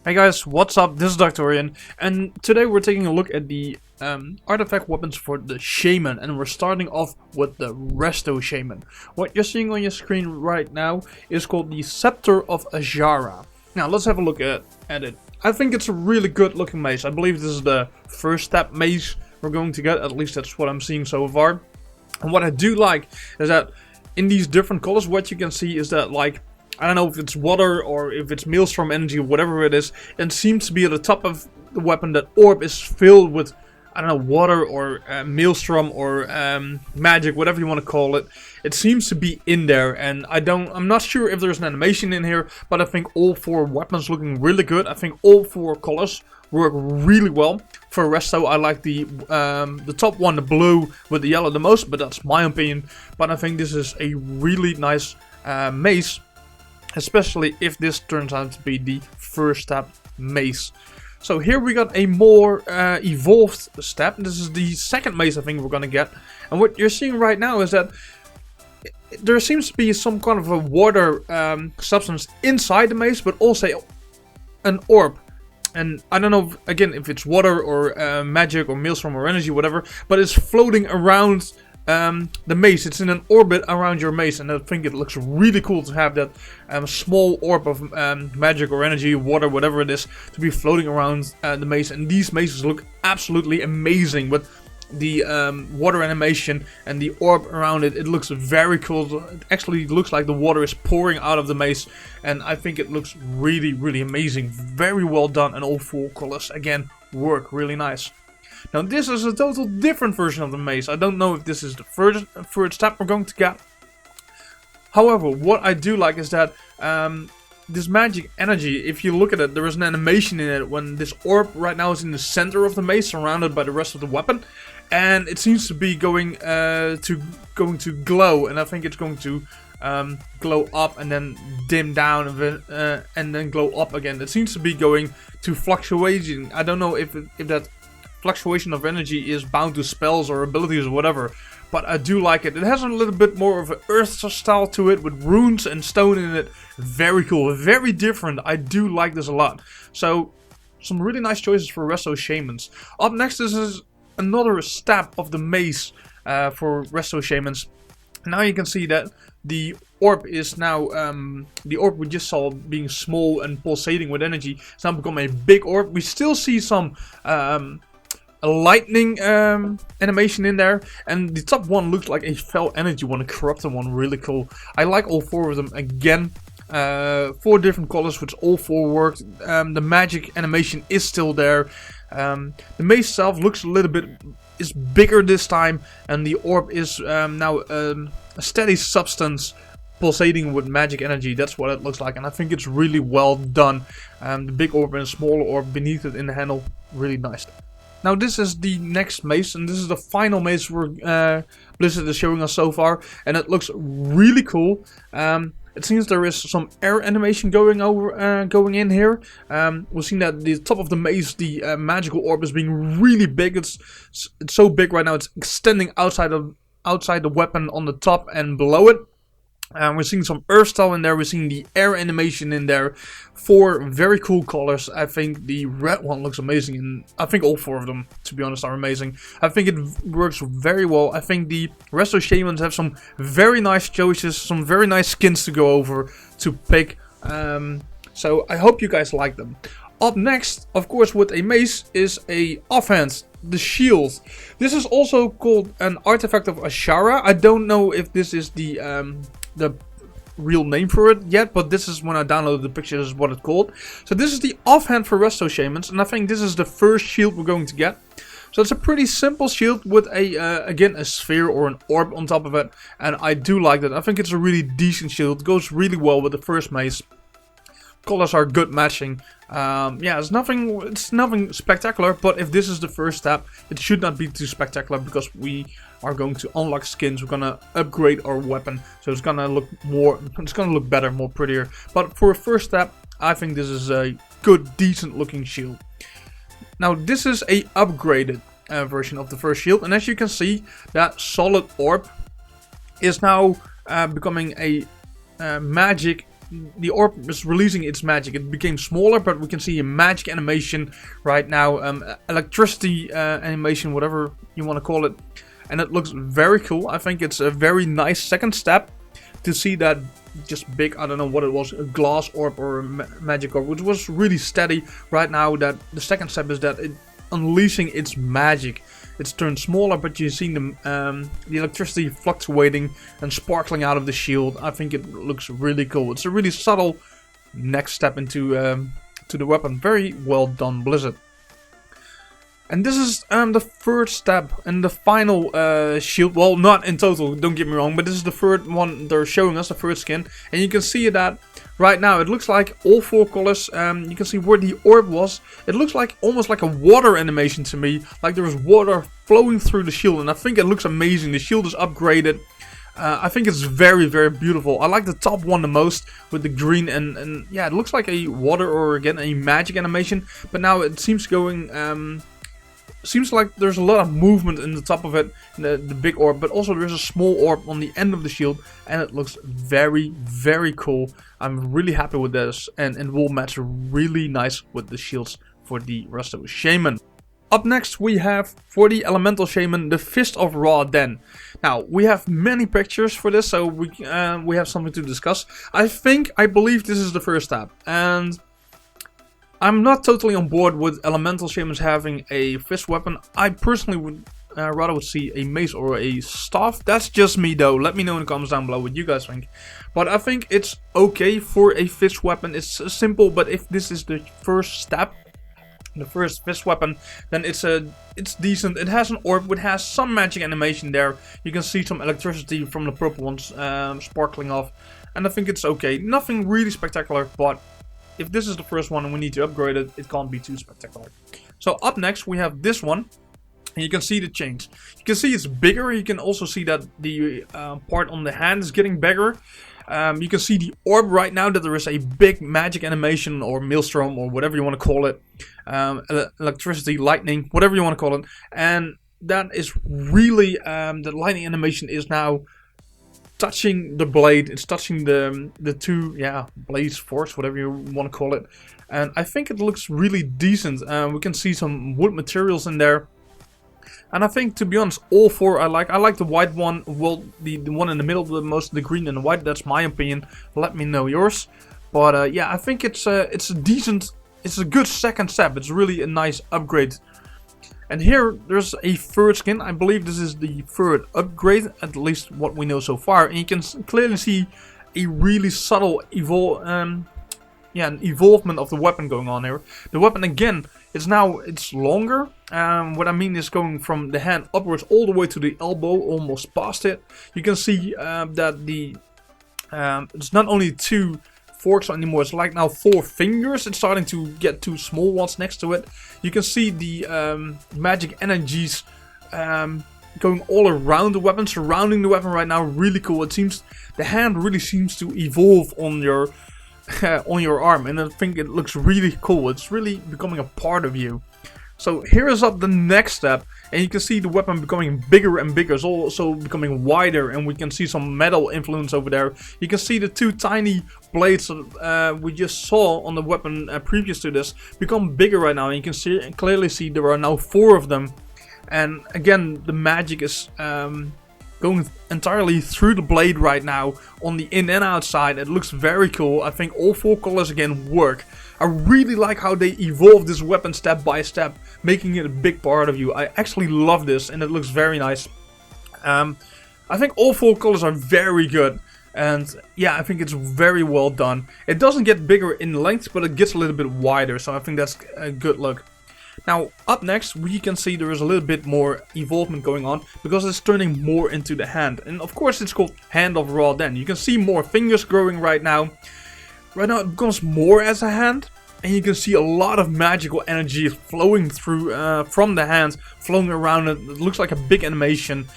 Hey guys, what's up? This is Doctorian, and today we're taking a look at the artifact weapons for the Shaman, and we're starting off with the Resto Shaman. What you're seeing on your screen right now is called the Scepter of Azshara. Now let's have a look at it. I think it's a really good looking mace. I believe this is the first step mace we're going to get, at least that's what I'm seeing so far. And what I do like is that in these different colors, what you can see is that, like, I don't know if it's water or if it's maelstrom energy or whatever it is. It seems to be at the top of the weapon that orb is filled with, I don't know, water or maelstrom or magic, whatever you want to call it. It seems to be in there, and I'm not sure if there's an animation in here, but I think all four weapons looking really good. I think all four colors work really well. For Resto, I like the top one, the blue with the yellow the most, but that's my opinion. But I think this is a really nice mace. Especially if this turns out to be the first step mace. So here we got a more evolved step. This is the second mace I think we're gonna get. And what you're seeing right now is that there seems to be some kind of a water substance inside the mace, but also an orb. And I don't know, if it's water or magic or maelstrom or energy, whatever, but it's floating around the mace. It's in an orbit around your mace, and I think it looks really cool to have that small orb of magic or energy, water, whatever it is, to be floating around the mace. And these maces look absolutely amazing with the water animation and the orb around it. It looks very cool. It actually looks like the water is pouring out of the mace, and I think it looks really, really amazing. Very well done, and all four colors again work really nice. Now this is a total different version of the mace. I don't know if this is the third step we're going to get. However, what I do like is that this magic energy, if you look at it, there is an animation in it when this orb right now is in the center of the mace, surrounded by the rest of the weapon, and it seems to be going to glow, and I think it's going to glow up and then dim down and then glow up again. It seems to be going to fluctuating. I don't know if that fluctuation of energy is bound to spells or abilities or whatever, but I do like it. It has a little bit more of an earth style to it with runes and stone in it. Very cool, very different. I do like this a lot. So some really nice choices for Resto Shamans. Up next, this is another step of the mace for Resto Shamans. Now you can see that the orb is now, the orb we just saw being small and pulsating with energy, it's now become a big orb. We still see some a lightning animation in there, and the top one looks like a fell energy one, a corrupted one. Really cool. I like all four of them again. 4 different colors, which all 4 worked. The magic animation is still there. The mace itself looks a little bit is bigger this time, and the orb is now a steady substance pulsating with magic energy. That's what it looks like, and I think it's really well done. The big orb and a smaller orb beneath it in the handle, really nice. Now this is the next mace, and this is the final mace Blizzard is showing us so far, and it looks really cool. It seems there is some air animation going in here. We've seen that the top of the mace, the magical orb, is being really big. It's so big right now. It's extending outside the weapon on the top and below it. We're seeing some earth style in there. We're seeing the air animation in there. 4 very cool colors. I think the red one looks amazing, and I think all 4 of them, to be honest, are amazing. I think it works very well. I think the Resto Shamans have some very nice choices, some very nice skins to go over to pick. So I hope you guys like them. Up next, of course, with a mace is a Offhand, the shield. This is also called an artifact of Azshara. I don't know if this is the real name for it yet, but this is, when I downloaded the picture, this is what it's called. So this is the Offhand for Resto Shamans, and I think this is the first shield we're going to get. So it's a pretty simple shield with again a sphere or an orb on top of it, and I do like that. I think it's a really decent shield. It goes really well with the first mace. Colors are good matching. Yeah, it's nothing spectacular, but if this is the first step, it should not be too spectacular, because we are going to unlock skins. We're gonna upgrade our weapon, so it's gonna look better, more prettier. But for a first step, I think this is a good, decent looking shield. Now this is a upgraded version of the first shield, and as you can see, that solid orb is now becoming a magic the orb is releasing its magic. It became smaller, but we can see a magic animation right now, electricity animation, whatever you want to call it, and it looks very cool. I think it's a very nice second step to see that just big, I don't know what it was, a glass orb or a magic orb, which was really steady. Right now, that the second step is that it unleashing its magic. It's turned smaller, but you're seeing the electricity fluctuating and sparkling out of the shield. I think it looks really cool. It's a really subtle next step into to the weapon. Very well done, Blizzard. And this is the third step and the final shield. Well, not in total, don't get me wrong, but this is the third one they're showing us, the third skin. And you can see that right now. It looks like all 4 colors. You can see where the orb was. It looks like almost like a water animation to me. Like there is water flowing through the shield. And I think it looks amazing. The shield is upgraded. I think it's very, very beautiful. I like the top one the most with the green. And yeah, it looks like a water or again a magic animation. But now it seems going... Seems like there's a lot of movement in the top of it, the big orb, but also there's a small orb on the end of the shield, and it looks very, very cool. I'm really happy with this, and it will match really nice with the shields for the Resto Shaman. Up next we have, for the Elemental Shaman, the Fist of Raw Den. Now, we have many pictures for this, so we have something to discuss. I believe this is the first step, and I'm not totally on board with Elemental Shamans having a fist weapon. I personally would rather would see a mace or a staff. That's just me though. Let me know in the comments down below what you guys think. But I think it's okay for a fist weapon. It's simple, but if this is the first step, the first fist weapon, then it's decent. It has an orb, it has some magic animation there. You can see some electricity from the purple ones sparkling off. And I think it's okay. Nothing really spectacular, but if this is the first one and we need to upgrade it, it can't be too spectacular. So up next we have this one. And you can see the change. You can see it's bigger. You can also see that the part on the hand is getting bigger. You can see the orb right now, that there is a big magic animation or maelstrom or whatever you want to call it. Electricity, lightning, whatever you want to call it. And that is really, the lightning animation is now touching the blade. It's touching the two blades, force, whatever you want to call it. And I think it looks really decent. We can see some wood materials in there. And I think, to be honest, all 4 I like. I like the white one, well, the one in the middle the most, the green and the white. That's my opinion. Let me know yours. But yeah, I think it's a decent, it's a good second step. It's really a nice upgrade. And here there's a third skin. I believe this is the third upgrade, at least what we know so far. And you can clearly see a really subtle an evolvement of the weapon going on here. The weapon again, it's longer. What I mean is going from the hand upwards all the way to the elbow, almost past it. You can see that it's not only 2 forks anymore, it's like now 4 fingers. It's starting to get 2 small ones next to it. You can see the magic energies going all around the weapon, surrounding the weapon right now. Really cool. It seems the hand really seems to evolve on your on your arm, and I think it looks really cool. It's really becoming a part of you. So here is up the next step, and you can see the weapon becoming bigger and bigger. It's also becoming wider, and we can see some metal influence over there. You can see the 2 tiny blades we just saw on the weapon previous to this become bigger right now. And you can clearly see there are now 4 of them. And again, the magic is going entirely through the blade right now on the in and outside. It looks very cool. I think all 4 colors again work. I really like how they evolve this weapon step by step, making it a big part of you. I actually love this, and it looks very nice. I think all 4 colors are very good. And yeah, I think it's very well done. It doesn't get bigger in length, but it gets a little bit wider. So I think that's a good look. Now, up next, we can see there is a little bit more evolvement going on, because it's turning more into the hand. And of course, it's called Hand of Raw Den. You can see more fingers growing right now. Right now, it becomes more as a hand. And you can see a lot of magical energy flowing through from the hand, flowing around it. It looks like a big animation.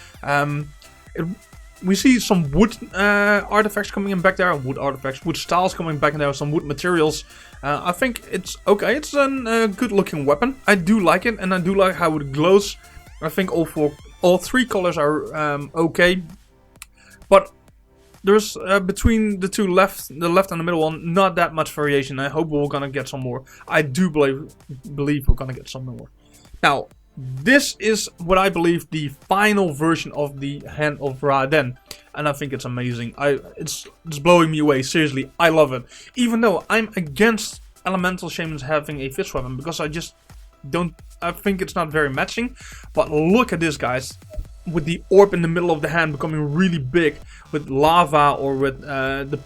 We see some wood artifacts coming in back there. Wood artifacts, wood styles coming back in there, some wood materials. I think it's okay. It's a good looking weapon. I do like it, and I do like how it glows. I think all 3 colors are okay. But there's between the two the left and the middle one, not that much variation. I hope we're gonna get some more. I do believe we're gonna get some more. Now, this is what I believe the final version of the Hand of Ra-Den, and I think it's amazing. It's blowing me away. Seriously, I love it. Even though I'm against elemental shamans having a fist weapon, because I just don't. I think it's not very matching. But look at this, guys. With the orb in the middle of the hand becoming really big, with lava, or with the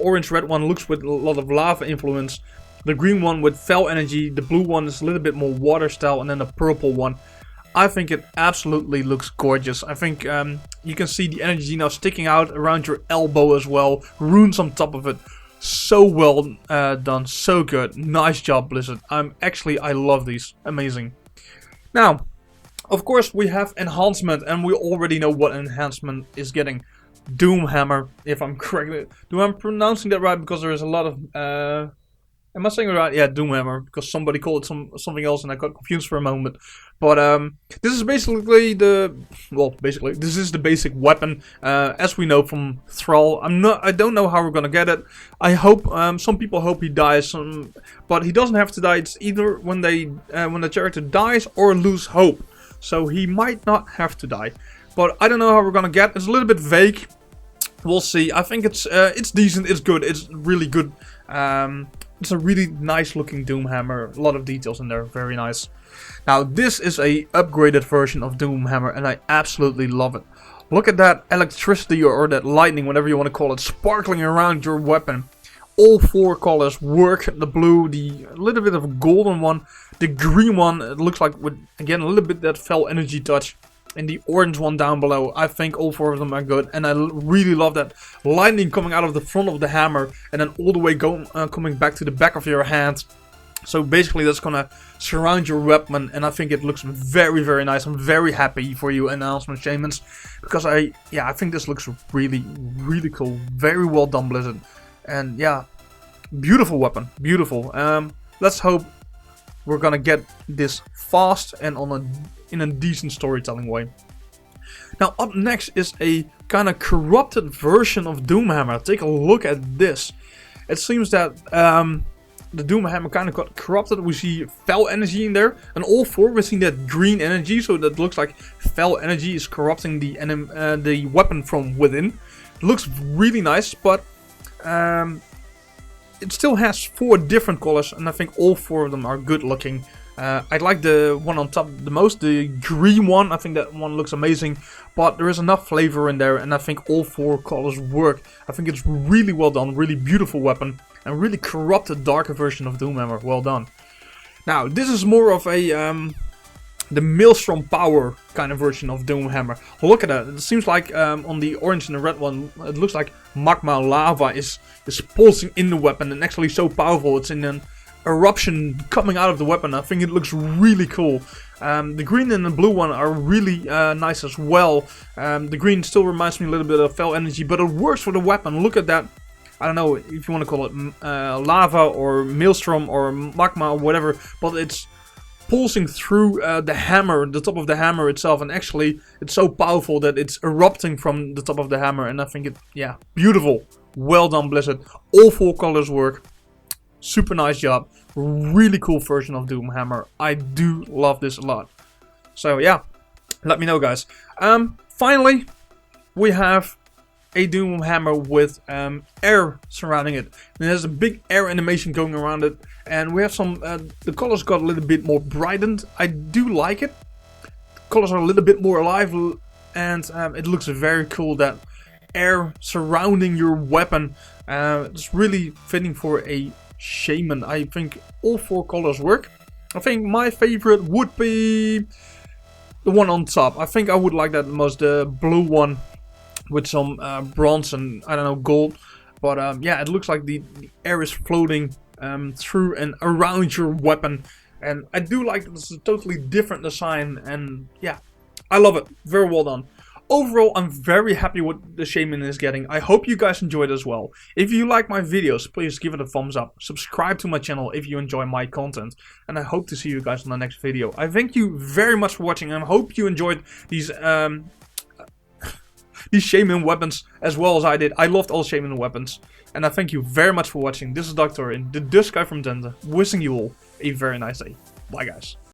orange-red one looks with a lot of lava influence. The green one with fell energy, the blue one is a little bit more water style, and then the purple one. I think it absolutely looks gorgeous. I think you can see the energy now sticking out around your elbow as well. Runes on top of it. So well done, so good. Nice job, Blizzard. I love these. Amazing. Now, of course, we have enhancement, and we already know what enhancement is getting. Doomhammer, if I'm correct. Do I'm pronouncing that right? Because there is a lot of... am I saying it right? Yeah, Doomhammer, because somebody called it something else and I got confused for a moment. But this is basically this is the basic weapon, as we know from Thrall. I don't know how we're gonna get it. I hope some people hope he dies, but he doesn't have to die. It's either when the character dies or lose hope. So he might not have to die. But I don't know how we're gonna get. It's a little bit vague. We'll see. I think it's decent. It's good. It's really good. It's a really nice looking Doomhammer. A lot of details in there. Very nice. Now, this is a upgraded version of Doomhammer, and I absolutely love it. Look at that electricity or that lightning, whatever you want to call it, sparkling around your weapon. All four colors work. The blue, the little bit of golden one, the green one, it looks like with, again, a little bit that fell energy touch. And the orange one down below. I think all four of them are good. And I really love that lightning coming out of the front of the hammer. And then all the way coming back to the back of your hand. So basically that's going to surround your weapon. And I think it looks very, very nice. I'm very happy for you, Enhancement Shamans. Because I think this looks really, really cool. Very well done, Blizzard. And yeah, beautiful weapon. Beautiful. Let's hope we're going to get this fast and in a decent storytelling way. Now, up next is a kind of corrupted version of Doomhammer. Take a look at this. It seems that the Doomhammer kind of got corrupted. We see fell energy in there, and all four we're seeing that green energy. So that looks like fell energy is corrupting the weapon from within. It looks really nice, but it still has four different colors, and I think all four of them are good looking. I like the one on top the most, the green one. I think that one looks amazing, but there is enough flavor in there, and I think all four colors work. I think it's really well done, really beautiful weapon, and really corrupted, darker version of Doomhammer. Well done. Now, this is more of a the Maelstrom power kind of version of Doomhammer. Look at that. It seems like on the orange and the red one, it looks like magma lava is pulsing in the weapon, and actually so powerful it's in an eruption coming out of the weapon. I think it looks really cool. The green and the blue one are really nice as well. The green still reminds me a little bit of fell energy, but it works for the weapon. Look at that. I don't know if you want to call it lava or maelstrom or magma or whatever, but it's pulsing through the hammer, the top of the hammer itself, and actually it's so powerful that it's erupting from the top of the hammer. And I think yeah, beautiful. Well done, Blizzard. All four colors work. Super nice job. Really cool version of Doomhammer. I do love this a lot. So yeah, let me know, guys. Finally, we have a Doomhammer with air surrounding it. And there's a big air animation going around it. And we have some, the colors got a little bit more brightened. I do like it. The colors are a little bit more alive. And it looks very cool, that air surrounding your weapon. It's really fitting for a Shaman. I think all four colors work. I think my favorite would be the one on top. I think I would like that the most, the blue one with some bronze and I don't know, gold. But yeah, it looks like the air is floating through and around your weapon, and I do like this. Is a totally different design, and yeah, I love it. Very well done. Overall, I'm very happy with the Shaman is getting. I hope you guys enjoyed as well. If you like my videos, please give it a thumbs up. Subscribe to my channel if you enjoy my content. And I hope to see you guys in the next video. I thank you very much for watching, and I hope you enjoyed these these shaman weapons as well as I did. I loved all shaman weapons. And I thank you very much for watching. This is Dr. Orion, the Dutch guy from Dente, wishing you all a very nice day. Bye guys.